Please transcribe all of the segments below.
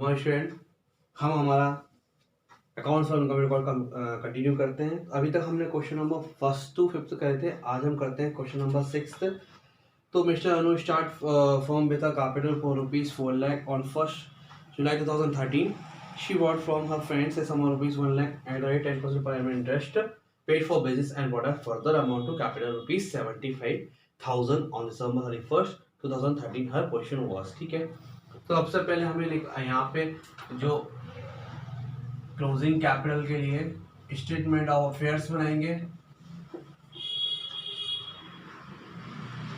हमारे स्टूडेंट, हम हमारा अकाउंट्स और इनकम रिकॉर्ड कंटिन्यू करते हैं। अभी तक हमने क्वेश्चन नंबर 1 to 5 करे थे। आज हम करते हैं क्वेश्चन नंबर 6। तो mister Anu start firm with a capital for ₹4 lakh on 1st July 2013. She bought from her friends a sum of ₹1 lakh at a rate 10% per annum interest, paid for business and bought a further amount to capital ₹75,000 on December 31st 2013. Her question was, ठीक है। तो सबसे पहले हमें यहाँ पे जो closing capital के लिए स्टेटमेंट ऑफ अफेयर्स बनाएंगे।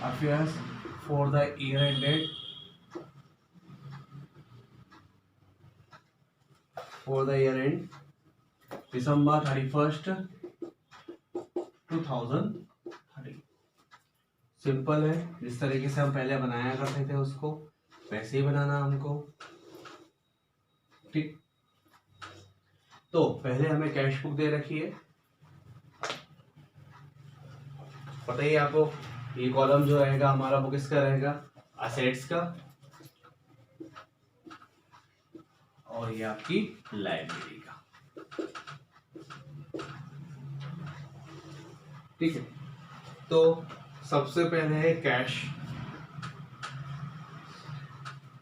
Affairs for the year ended for the year and December 31st 2013। Simple है, जिस तरीके से हम पहले बनाया करते थे उसको वैसे ही बनाना हमको, ठीक। तो पहले हमें कैश बुक दे रखी है, पता ही आपको। ये कॉलम जो रहेगा हमारा वो किसका रहेगा, असेट्स का, और ये आपकी लाइब्रेरी का, ठीक है। तो सबसे पहले है कैश।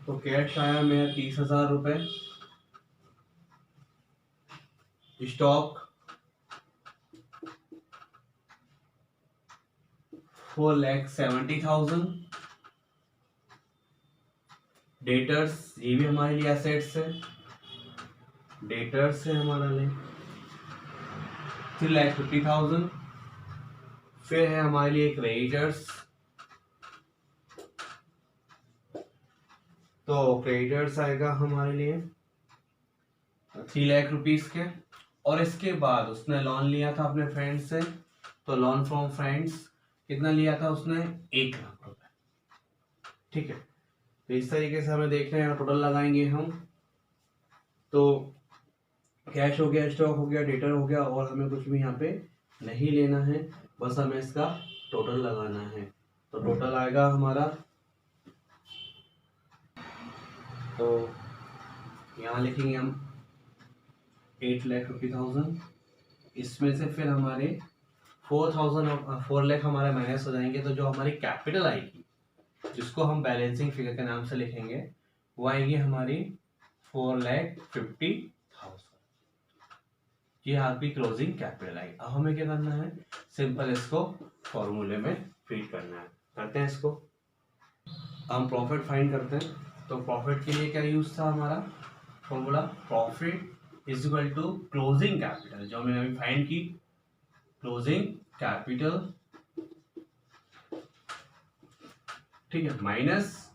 तो कैश आया मेरा 30,000 रुपए। स्टॉक 4,70,000। डेटर्स, ये भी हमारे लिए एसेट्स है, डेटर्स है हमारा लिए 3,50,000। फिर है हमारे लिए क्रेडिटर्स। तो क्रेडिटर्स आएगा हमारे लिए 3 लाख रुपीस के। और इसके बाद उसने लोन लिया था अपने फ्रेंड से, तो लोन फ्रॉम फ्रेंड्स कितना लिया था उसने, 1 लाख रुपए, ठीक है। तो इस तरीके से हमें देख रहे हैं, टोटल लगाएंगे हम। तो कैश हो गया, स्टॉक हो गया, डेटर हो गया, और हमें कुछ भी यहाँ पे नहीं लेना है, बस हमें इसका टोटल लगाना है। तो टोटल आएगा हमारा, तो यहाँ लिखेंगे हम 8,50,000। इसमें से फिर हमारे 4 लाख हमारे माइनस हो जाएंगे। तो जो हमारी कैपिटल आएगी, जिसको हम बैलेंसिंग फिगर के नाम से लिखेंगे, वो आएगी हमारी 4,50,000। ये आपकी क्लोजिंग कैपिटल आएगी। अब हमें क्या करना है, सिंपल इसको फॉर्मूले में फीड करना है। करते हैं इसको, हम प्रॉफिट फाइंड करते हैं। तो प्रॉफिट के लिए क्या यूज था हमारा formula, profit is equal to closing capital, जो हमने अभी फाइंड की, क्लोजिंग कैपिटल, ठीक है, माइनस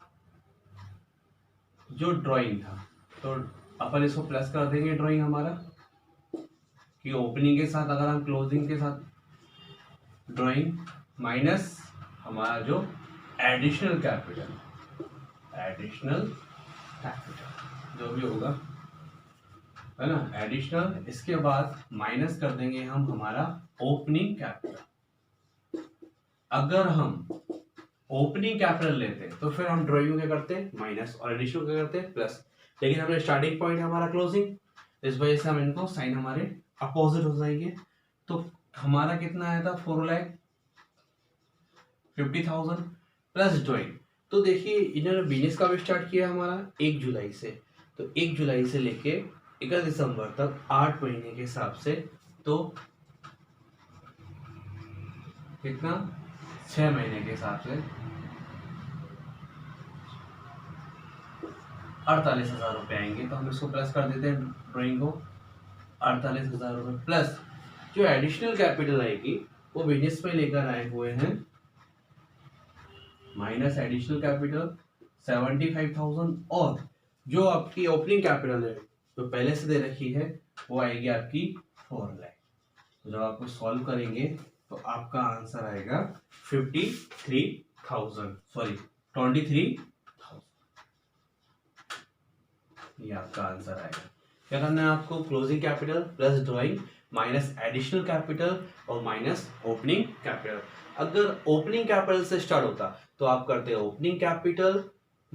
जो ड्राइंग था। तो अपन इसको प्लस कर देंगे ड्राइंग हमारा, कि ओपनिंग के साथ अगर हम क्लोजिंग के साथ ड्राइंग, माइनस हमारा जो एडिशनल कैपिटल, जो भी होगा, है ना, एडिशनल। इसके बाद माइनस कर देंगे हम हमारा ओपनिंग कैपिटल। अगर हम ओपनिंग कैपिटल लेते तो फिर हम ड्राइंग क्या करते हैं, माइनस, और एडिशनल क्या करते हैं, प्लस। लेकिन हमने स्टार्टिंग पॉइंट हमारा क्लोजिंग, इस वजह से हम इनको साइन हमारे अपोजिट हो जाएंगे। तो हमारा कितना आया था, 4,50,000 प्लस ड्राइंग। तो देखिए, इन्होंने बिजनेस का भी स्टार्ट किया हमारा 1 जुलाई से। तो 1 जुलाई से लेके 31 दिसंबर तक 8 महीने के हिसाब से, तो कितना, 6 महीने के हिसाब से 48,000 रुपये आएंगे। तो हम इसको प्लस कर देते हैं ड्राइंग को, 48,000 रुपये प्लस जो एडिशनल कैपिटल आएगी वो बिजनेस में लेकर आए हुए हैं, माइनस एडिशनल कैपिटल 75,000। और जो आपकी ओपनिंग कैपिटल है जो पहले से दे रखी है, वो आएगी आपकी 4 लाख। तो जब आपको सॉल्व करेंगे तो आपका आंसर आएगा 23,000। ये आपका आंसर आएगा। क्या करना है आपको, closing capital plus drawing minus additional capital और माइनस ओपनिंग कैपिटल। अगर ओपनिंग कैपिटल से स्टार्ट होता तो आप करते हैं opening capital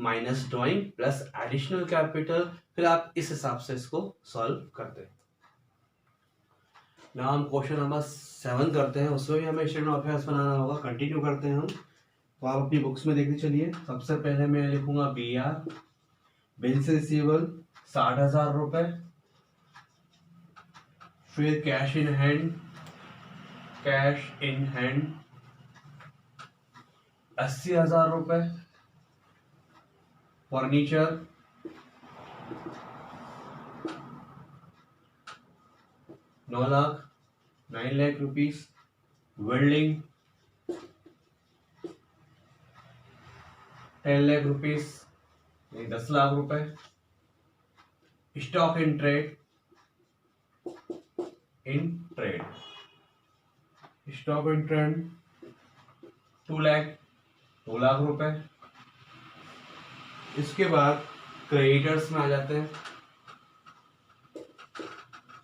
minus drawing plus additional capital, फिर आप इस हिसाब से इसको सॉल्व करते हैं। नाउ हम क्वेश्चन नंबर 7 करते हैं, उसमें भी हमें स्टेटमेंट ऑफ अफेयर्स बनाना होगा। कंटिन्यू करते हैं हम, तो आप अपनी बुक्स में देखते चलिए। सबसे पहले मैं लिखूंगा BR, बिल से रिसीवेबल 60,000 रुपए, फिर कैश इन हैंड 80,000 रुपए, furniture 9 lakh rupees, welding 10 lakh rupees, 10 lakh रुपए, stock in trade stock in trade 2 lakh रुपए। इसके बाद क्रेडिटर्स में आ जाते हैं।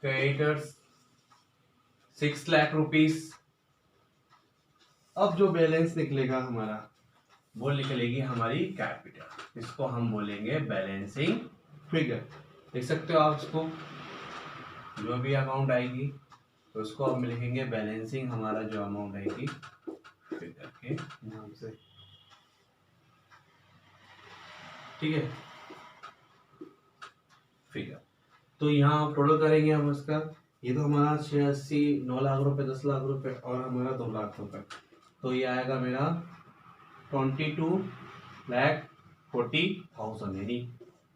Creditors 6 lakh rupees. अब जो बैलेंस निकलेगा हमारा, वो निकलेगी हमारी कैपिटल, इसको हम बोलेंगे बैलेंसिंग फिगर। देख सकते हो आप इसको, जो भी अमाउंट आएगी तो उसको हम लिखेंगे बैलेंसिंग, हमारा जो अमाउंट आएगी फिगर के नाम से, ठीक है, फिगर। तो यहाँ टोटल करेंगे हम उसका, ये तो हमारा 86, 9 लाख रुपए, 10 लाख रुपए और हमारा 2 लाख रुपए, तो ये आएगा मेरा 22,40,000 यानी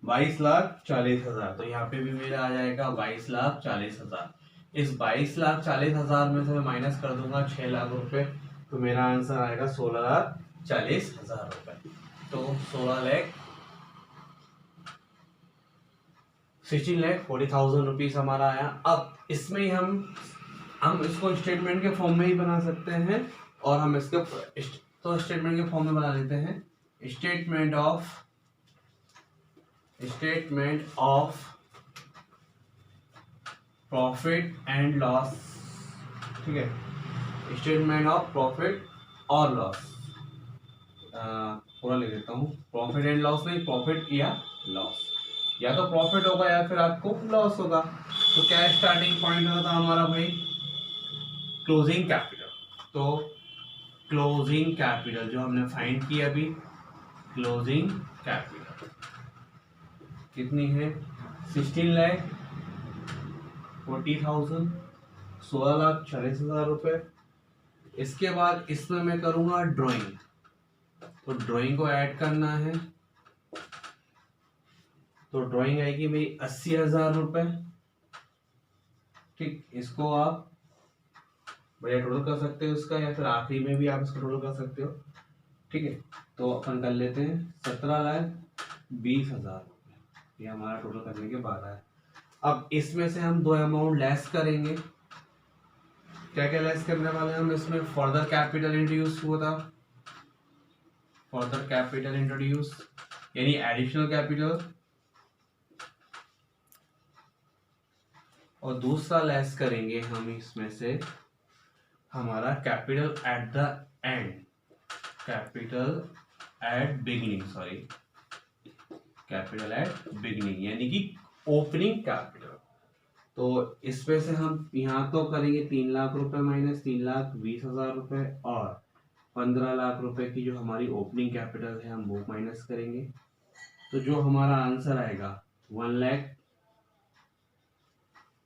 22,40,000। तो यहाँ पे भी मेरा आ जाएगा 22,40,000। इस 22,40,000 में से मैं माइनस कर दूंगा 6 लाख रुपए, तो मेरा आंसर आएगा 16,40,000 रुपए। तो 16,40,000 रुपीज हमारा आया। अब इसमें ही हम इसको स्टेटमेंट के फॉर्म में ही बना सकते हैं, और हम इसके तो स्टेटमेंट के फॉर्म में बना लेते हैं। Statement of profit and loss, ठीक है, स्टेटमेंट ऑफ प्रॉफिट और लॉस, पूरा लिख देता हूँ, प्रॉफिट एंड लॉस नहीं, प्रॉफिट या लॉस, या तो प्रॉफिट होगा या फिर आपको लॉस होगा। तो क्या स्टार्टिंग पॉइंट होता था हमारा भाई, क्लोजिंग कैपिटल। तो क्लोजिंग कैपिटल जो हमने फाइंड किया अभी, क्लोजिंग कैपिटल कितनी है, 16,40,000, 16,40,000 रुपए। इसके बाद इसमें मैं करूंगा ड्राइंग, तो ड्राइंग को ऐड करना है, तो ड्राइंग आएगी मेरी 80,000 रुपए, ठीक। इसको आप बढ़िया टोटल कर सकते हो इसका, या फिर आखिरी में भी आप इसको टोटल कर सकते हो, ठीक है। तो अपन कर लेते हैं 17,20,000 रुपये, ये हमारा टोटल करने के बाद है। अब इसमें से हम 2 अमाउंट लेस करेंगे। क्या क्या लेस करने वाले हैं हम इसमें, फर्दर कैपिटल इंट्रोड्यूस हुआ था, फर्दर कैपिटल इंट्रोड्यूस यानी एडिशनल कैपिटल, और दूसरा लेस करेंगे हम इसमें से हमारा capital at the end, capital at beginning, sorry, capital at beginning यानी कि ओपनिंग कैपिटल। तो इसमें से हम यहाँ तो करेंगे 3 लाख रुपए माइनस 3,20,000 रुपए, और 15 लाख रुपए की जो हमारी ओपनिंग कैपिटल है हम वो माइनस करेंगे। तो जो हमारा आंसर आएगा 1 लाख,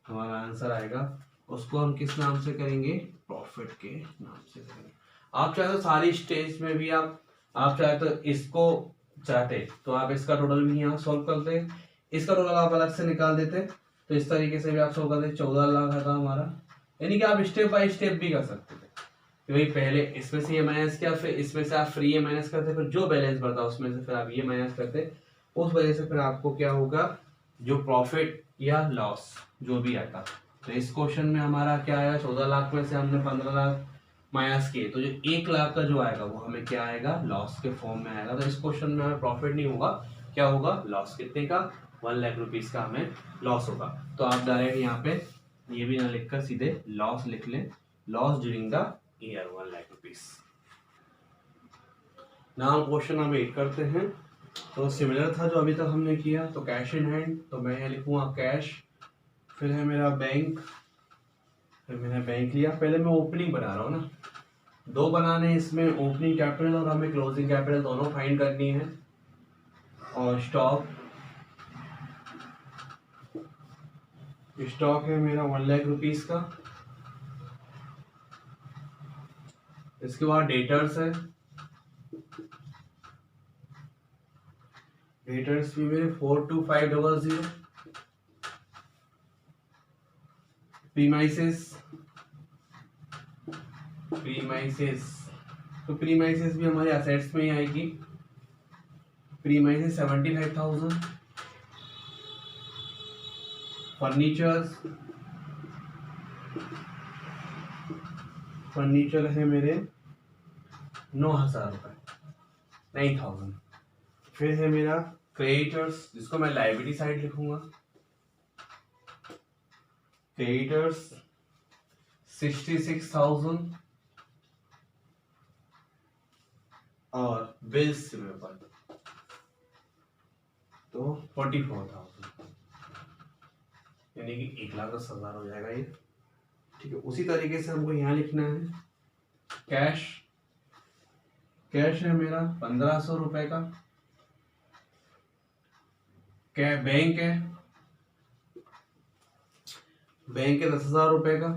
हमारा आंसर आएगा, उसको हम किस नाम से करेंगे, प्रॉफिट के नाम से करेंगे। आप चाहे तो सारी स्टेज में भी आप चाहे तो इसको चाहते तो आप इसका टोटल भी यहाँ सॉल्व करते, इसका टोटल आप अलग से निकाल देते, तो इस तरीके से भी आप सॉल्व करते। 14 लाख आता हमारा, यानी कि आप स्टेप बाय स्टेप भी कर सकते थे कि भाई पहले इसमें से ये माइनस किया, फिर इसमें से आप फ्री ये माइनस करते, फिर जो बैलेंस बढ़ता उसमें से फिर आप ये माइनस करते। उस वजह से फिर आपको क्या होगा, जो प्रॉफिट या लॉस जो भी आता। तो इस क्वेश्चन में हमारा क्या आया, 14 लाख में से हमने 15 लाख माइनस किए, तो जो 1 लाख का जो आएगा वो हमें क्या आएगा, लॉस के फॉर्म में आएगा। तो इस क्वेश्चन में हमें प्रॉफिट नहीं होगा, क्या होगा, लॉस। कितने का, 1 लाख रुपीज का हमें लॉस होगा। तो आप डायरेक्ट यहाँ पे ये भी ना लिखकर सीधे लॉस लिख लें, loss during the year 1 lakh rupees. Now question number 8 करते हैं। तो सिमिलर था जो अभी तक हमने किया। तो कैश इन हैंड, तो मैं यहाँ लिखूँगा कैश, फिर है मेरा बैंक, फिर मैंने बैंक लिया। पहले मैं ओपनिंग बना रहा हूँ ना, दो बनाने हैं इसमें, ओपनिंग कैपिटल और हमें क्लोजिंग कैपिटल दोनों फाइंड करनी है। और स्टॉक है मेरा 1 लाख रुपीस का। इसके बाद डेटर्स है, डेटर्स भी मेरे 42500। प्रीमाइसेस तो प्रीमाइसेस भी हमारे असेट्स में ही आएगी। प्रीमाइसेस 75,000। फर्नीचर है मेरे 9,000 रुपये, 9,000। फिर है मेरा क्रेडिटर्स, जिसको मैं लायबिलिटी साइड लिखूंगा। क्रेडिटर्स 66,000 और बिल्स तो 44,000, यानी कि 1,10,000 हो जाएगा ये। ठीक है, उसी तरीके से हमको यहाँ लिखना है कैश है मेरा 1,500 रुपए का। क्या बैंक है 10,000 रुपए का।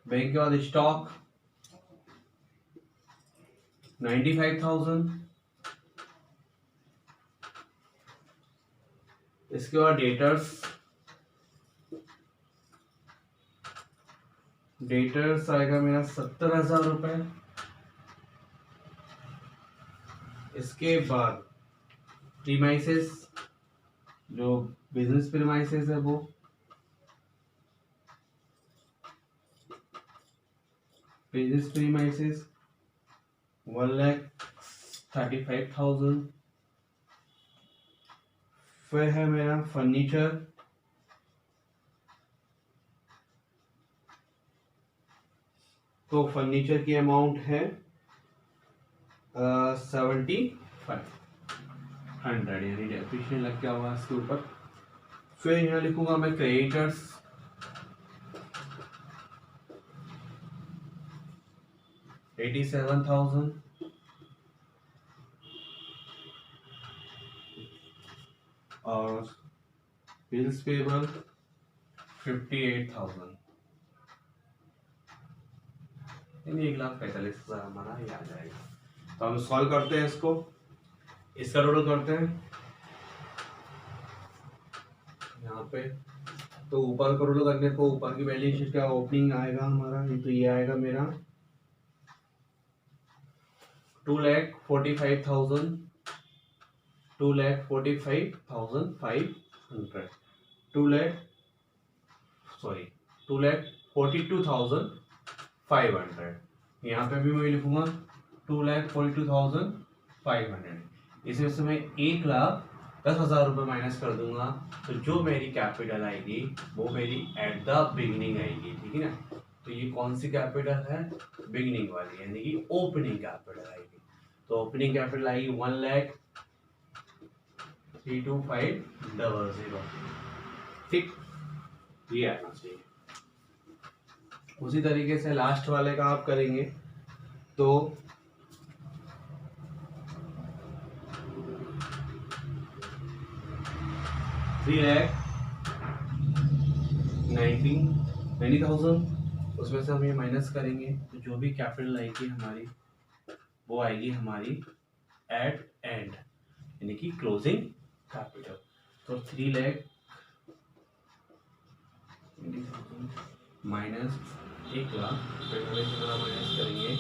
बैंक के बाद स्टॉक 95,000। इसके बाद डेटर्स आएगा मेरा 70,000 रुपए। इसके बाद प्रीमाइसेस, जो बिजनेस प्रीमाइसेस है वो 1,35,000। फिर है मेरा फर्नीचर, तो फर्नीचर की अमाउंट है 7,500, यानी डेप्रिशिएशन लग गया हुआ इसके ऊपर। फिर यहाँ लिखूंगा मैं क्रेडिटर्स 87,000 और बिल्स पेबल 58,000, यानी 1,45,000 हमारा ये आ जाएगा। तो हम सॉल्व करते हैं इसका टोटल करते हैं यहाँ पे। तो ऊपर का टोटल करने को ऊपर की बैलेंस शीट का ओपनिंग आएगा हमारा, तो ये आएगा मेरा 2,45,500, 2,42,500। यहाँ पे भी मैं लिखूंगा 2,42,500। इसमें से मैं 1,10,000 रुपये माइनस कर दूंगा, तो जो मेरी कैपिटल आएगी वो मेरी एट द बिगिनिंग आएगी। ठीक है ना, तो ये कौन सी कैपिटल है, बिगिनिंग वाली, यानी कि ओपनिंग कैपिटल आएगी। तो ओपनिंग कैपिटल आएगी 1,32,500। ठीक, ये आना चाहिए। उसी तरीके से लास्ट वाले का आप करेंगे तो 3,90,000, उसमें से हम ये माइनस करेंगे, तो जो भी कैपिटल आएगी हमारी वो आएगी हमारी एट एंड, यानी कि क्लोजिंग कैपिटल। तो 3,90,000 माइनस 1,00,000, फिर माइनस करेंगे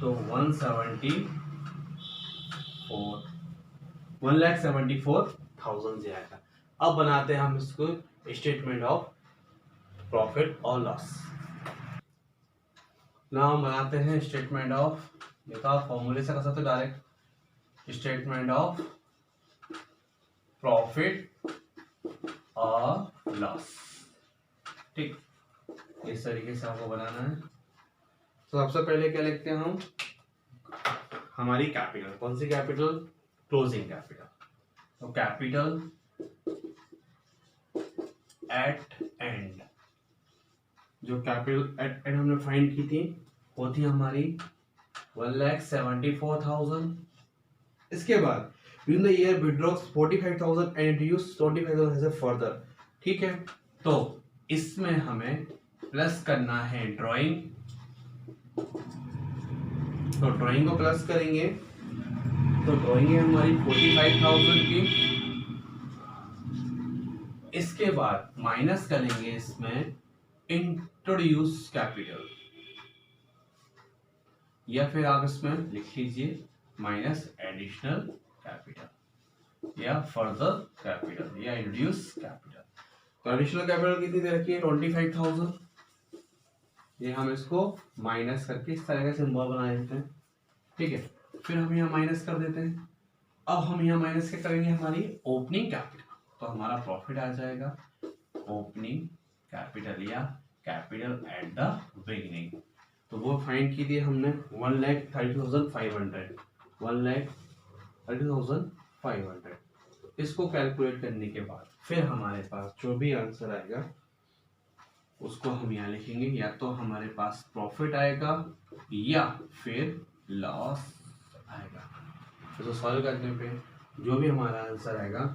तो 1,74,000 से आएगा। अब बनाते हैं हम इसको स्टेटमेंट ऑफ प्रॉफिट और लॉस। ना हम बनाते हैं स्टेटमेंट ऑफ, देखा फॉर्मूले से कर सकते डायरेक्ट, स्टेटमेंट ऑफ प्रॉफिट और लॉस। ठीक, इस तरीके से आपको बनाना है। तो सबसे पहले क्या लिखते हैं हम, हमारी कैपिटल, कौन सी कैपिटल? Closing capital. तो कैपिटल एट एंड, जो कैपिटल एट एंड हमने फाइंड की थी वो थी हमारी 1,74,000। इसके बाद during the year withdraws 45,000 and introduce 25,000 as a further. ठीक है, तो इसमें हमें प्लस करना है ड्राइंग, तो ड्राइंग को प्लस करेंगे, तो ड्राइंग है हमारी 45,000 की। इसके बाद माइनस करेंगे इसमें इंट्रोड्यूस कैपिटल, या फिर आप इसमें लिख लीजिए माइनस एडिशनल कैपिटल या फर्दर कैपिटल या इंट्रोड्यूस कैपिटल। तो एडिशनल कैपिटल कितनी दे रखी है? 25,000। ये हम इसको माइनस करके इस तरह का सिंबल बना देते हैं। ठीक है, फिर हम यहाँ माइनस कर देते हैं। अब हम यहाँ माइनस क्या करेंगे? हमारी ओपनिंग कैपिटल, तो हमारा प्रॉफिट आ जाएगा ओपनिंग कैपिटल या कैपिटल एट द बिगिनिंग। तो वो फाइंड की थी हमने 1,30,500, 1,30,500। इसको कैलकुलेट करने के बाद फिर हमारे पास जो भी आंसर आएगा उसको हम यहाँ लिखेंगे, या तो हमारे पास प्रॉफिट आएगा या फिर लॉस आएगा। तो सॉल्व करने पे जो भी हमारा आंसर आएगा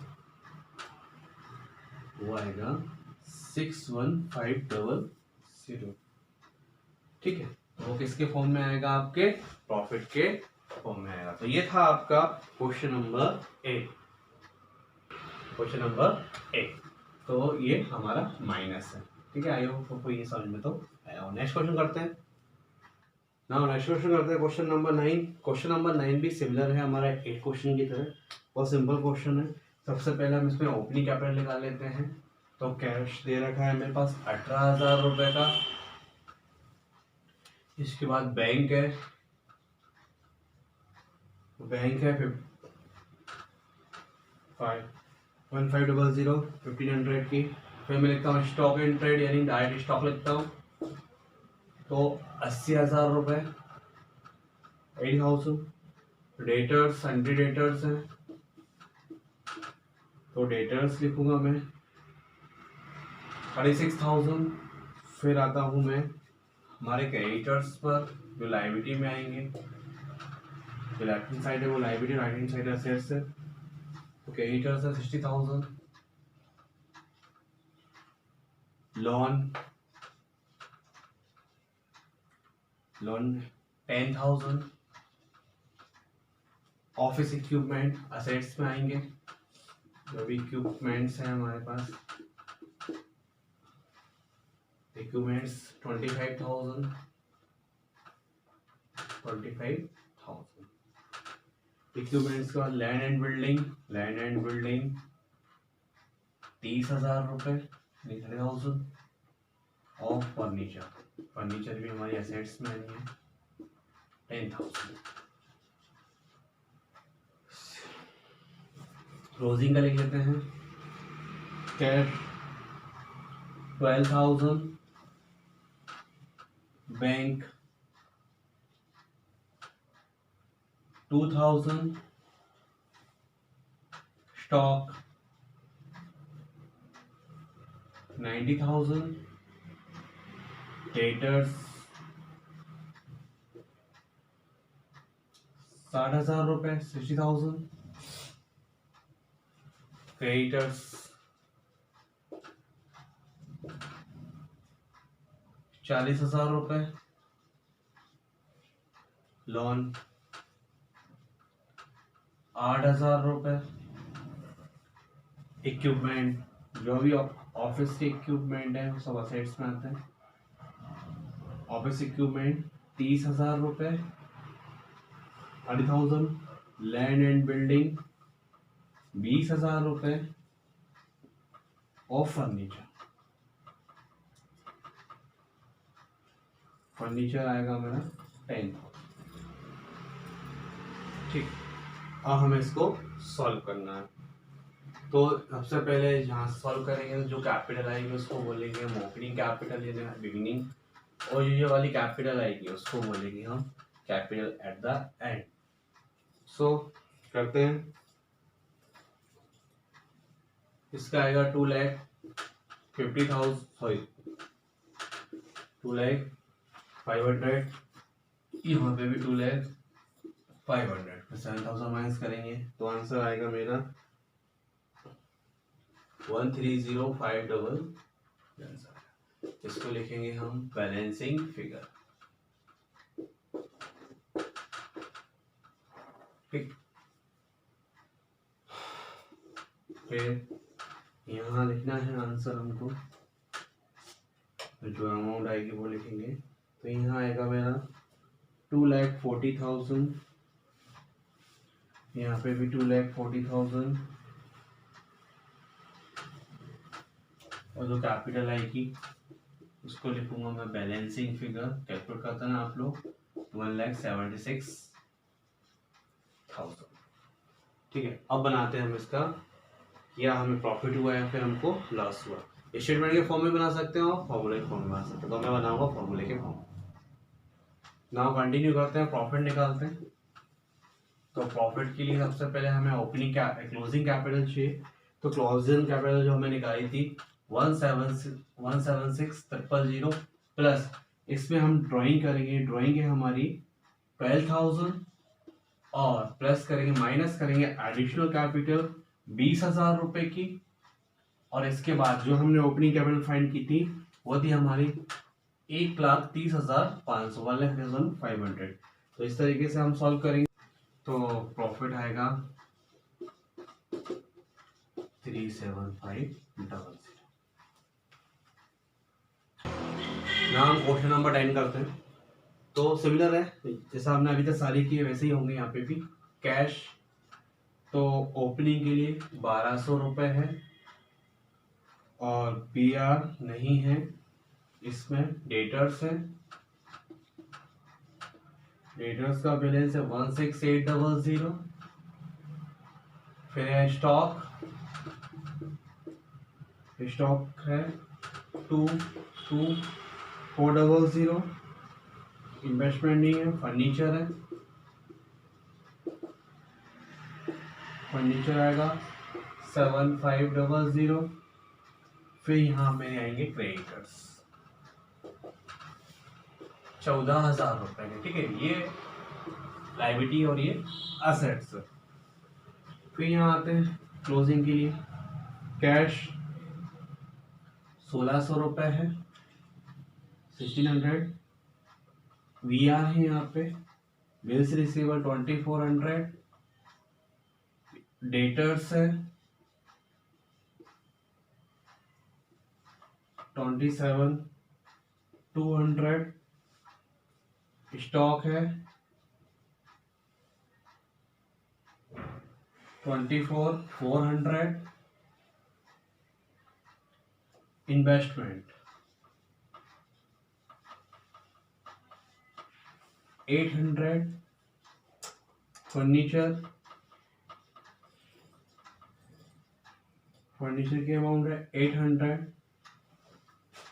वो आएगा 61,500। ठीक है, वो किसके फॉर्म में आएगा? आपके प्रॉफिट के फॉर्म में आएगा। तो ये था आपका question number A. Question number A, तो ये हमारा माइनस है। ठीक है, आई होप आपको ये समझ में तो आया। नेक्स्ट क्वेश्चन करते हैं। नेक्स्ट क्वेश्चन करते हैं क्वेश्चन नंबर 9। क्वेश्चन नंबर 9 भी सिमिलर है हमारा 8 क्वेश्चन की तरह, बहुत सिंपल क्वेश्चन है। सबसे पहले हम इसमें ओपनिंग कैपिटल निकाल लेते हैं। तो कैश दे रखा है मेरे पास 18,000 रुपए का। इसके बाद बैंक है 1500 1500 की। फिर मैं लिखता हूँ स्टॉक इन ट्रेड यानी डायरेक्ट स्टॉक लिखता हूँ, तो 80,000 रुपए 80,000। डेटर्स एंट्री डेटर्स हैं, तो डेटर्स लिखूंगा मैं 36,000। फिर आता हूँ मैं हमारे क्रेडिटर्स पर जो लायबिलिटी में आएंगे, जो लेफ्ट हैंड साइड है वो liability, right hand side assets है। तो क्रेडिटर्स है 60,000, लोन 10,000, ऑफिस इक्विपमेंट असेट्स में आएंगे, जो भी इक्विपमेंट्स हैं हमारे पास, इक्विपमेंट्स 25,000 इक्विपमेंट्स के बाद लैंड एंड बिल्डिंग 30,000 रुपए 30,000। और फर्नीचर भी हमारी एसेट्स में आनी है 10,000। क्लोजिंग का लिख लेते हैं कैश 12,000, बैंक 2,000, स्टॉक 90,000, डेटर्स 60,000 रुपए 60,000, क्रेडिटर्स 40,000 रुपए, लोन 8,000 रुपए, इक्विपमेंट जो भी ऑफिस के इक्विपमेंट है वो सब असेट्स में आते हैं। ऑफिस इक्विपमेंट 30,000 रुपए 30,000, लैंड एंड बिल्डिंग 20,000 रुपए और फर्नीचर आएगा मेरा 10,000। ठीक, अब हमें इसको सॉल्व करना है। तो सबसे पहले जहाँ सॉल्व करेंगे जो कैपिटल आएगी उसको बोलेंगे हम ओपनिंग कैपिटल या बिगिनिंग, और ये वाली कैपिटल आएगी उसको बोलेंगे हम कैपिटल एट द एंड। सो करते हैं, इसका आएगा 2,50,000 सॉरी 2,05,000, यहाँ पे भी 2,05,000, 7,000 माइनस करेंगे तो आंसर आएगा मेरा 13,05,000। इसको लिखेंगे हम बैलेंसिंग फिगर। ठीक, फिर यहाँ लिखना है आंसर हमको, जो अमाउंट आएगी वो लिखेंगे। तो यहाँ आएगा मेरा 2,40,000, यहाँ पे भी 2,40,000, और जो कैपिटल आएगी उसको लिखूंगा मैं बैलेंसिंग फिगर। कैलकुलेट करता ना आप लोग, 1,76,000। ठीक है, अब बनाते हैं हम इसका, या हमें प्रॉफिट हुआ या फिर हमको लॉस हुआ। स्टेटमेंट के फॉर्म में बना सकते हो, फॉर्मूले के फॉर्म में बना सकते हो, तो मैं बनाऊंगा फॉर्मूले के फॉर्म। नाउ कंटिन्यू करते हैं, प्रॉफिट निकालते हैं। तो प्रॉफिट के लिए सबसे पहले हमें ओपनिंग क्लोजिंग कैपिटल चाहिए। तो क्लोजिंग कैपिटल जो हमें निकाली थी 176,000 प्लस इसमें हम ड्राइंग करेंगे, ड्राइंग है हमारी 12,000, और प्लस करेंगे, माइनस करेंगे एडिशनल कैपिटल 20,000 रुपए की, और इसके बाद जो हमने ओपनिंग कैपिटल फाइंड की थी वो थी हमारी 1,30,500, 1,05,000। तो इस तरीके से हम सॉल्व करेंगे। तो प्रॉफिट आएगा 37500। ना हम क्वेश्चन नंबर 10 करते हैं। तो सिमिलर है, जैसा हमने अभी तक सारी की है वैसे ही होंगे यहाँ पे भी। कैश तो ओपनिंग के लिए 1,200 रुपये है, और PR नहीं है, इसमें डेटर्स है, डेटर्स का बैलेंस है 16,800। फिर है स्टॉक, स्टॉक है 2,400। इन्वेस्टमेंट नहीं है, फर्नीचर है, फर्नीचर आएगा 7,500। फिर यहाँ मेरे आएंगे क्रेडिटर्स 14,000 रुपए के। ठीक है, ये लायबिलिटी और ये असेट्स। फिर यहाँ आते हैं क्लोजिंग के लिए। कैश 1,600 रुपए है, 1,600। VR है यहाँ पे, बिल्स रिसीवर 2,400। डेटर्स है 27,200। स्टॉक है 24,400। इन्वेस्टमेंट 800। फर्नीचर की अमाउंट है 800।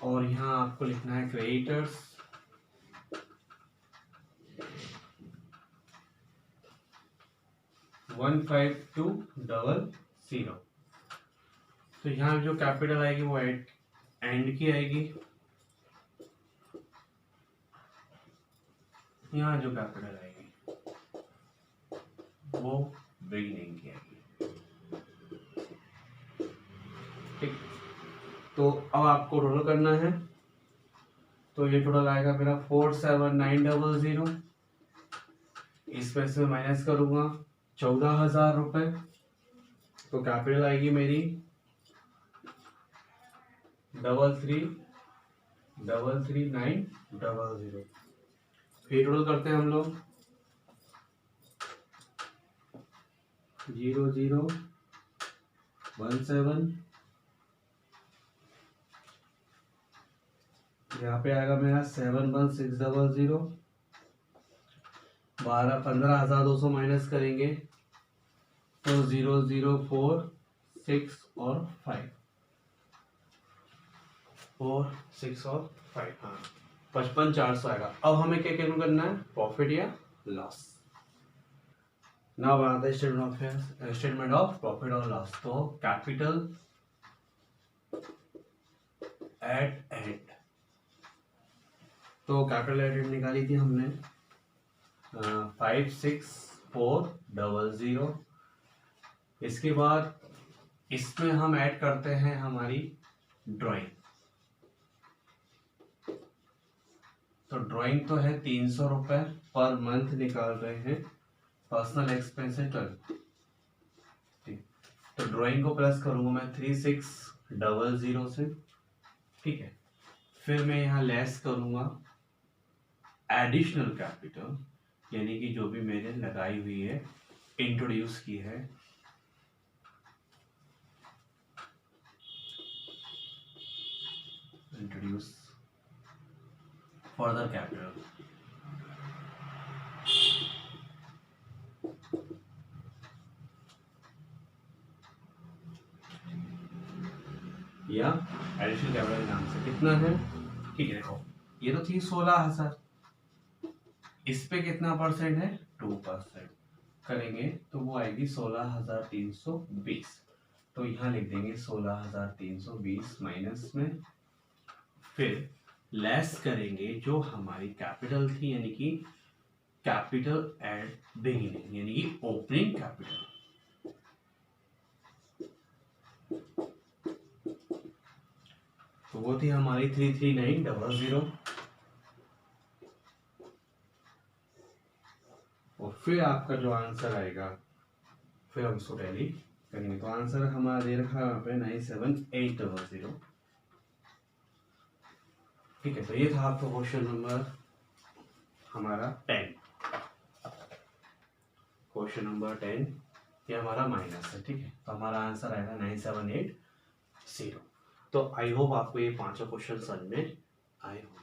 और यहाँ आपको लिखना है क्रेडिटर्स 15,200। तो यहाँ जो कैपिटल आएगी वो एंड की आएगी, यहाँ जो कैपिटल आएगी वो बिगिनिंग की आएगी। ठीक, तो अब आपको टोटल करना है। तो ये टोटल आएगा मेरा 47,900। इसमें से माइनस करूंगा 14,000 रुपए, तो कैपिटल आएगी मेरी 33,3900। फिर टोटल करते हैं हम लोग 0017। यहाँ पे आएगा मेरा 71,600। 15,200 माइनस करेंगे तो 0,046 और 5, 4, 6 और 5, हाँ 55,400 आएगा। अब हमें क्या कैलकुलेट करना है, प्रॉफिट या लॉस। ना बनाते हैं स्टेटमेंट ऑफ प्रॉफिट और लॉस। तो कैपिटल एट एंड, तो कैपिटल एट एंड निकाली थी हमने 56400। इसके बाद इसमें हम ऐड करते हैं हमारी ड्राइंग। तो ड्राइंग तो है 300 रुपए पर मंथ निकाल रहे हैं, पर्सनल एक्सपेंस है 12। तो ड्राइंग को प्लस करूंगा मैं 3600 से, ठीक है। फिर मैं यहाँ लेस करूंगा एडिशनल कैपिटल, यानी कि जो भी मैंने लगाई हुई है, इंट्रोड्यूस की है, इंट्रोड्यूस फर्दर कैपिटल। या एडिशनल कैपिटल नाम से कितना है, ठीक है। देखो ये तो थी 16,000, इस पे कितना परसेंट है, 2% करेंगे तो वो आएगी 16,320। तो यहाँ लिख देंगे 16,320 माइनस में, फिर लेस करेंगे जो हमारी कैपिटल थी, यानी कि कैपिटल एट बिगिनिंग, यानी कि ओपनिंग कैपिटल। तो वो थी हमारी 33900। और फिर आपका जो आंसर आएगा, फिर हम उसको टैली करेंगे। तो आंसर हमारा दे रखा है यहाँ पे 97800, ठीक है। तो ये था आपका क्वेश्चन नंबर हमारा 10, क्वेश्चन नंबर 10, ये हमारा माइनस है, ठीक है। तो हमारा आंसर आएगा 9780। तो आई होप आपको ये पांचों क्वेश्चन समझ में आए हो।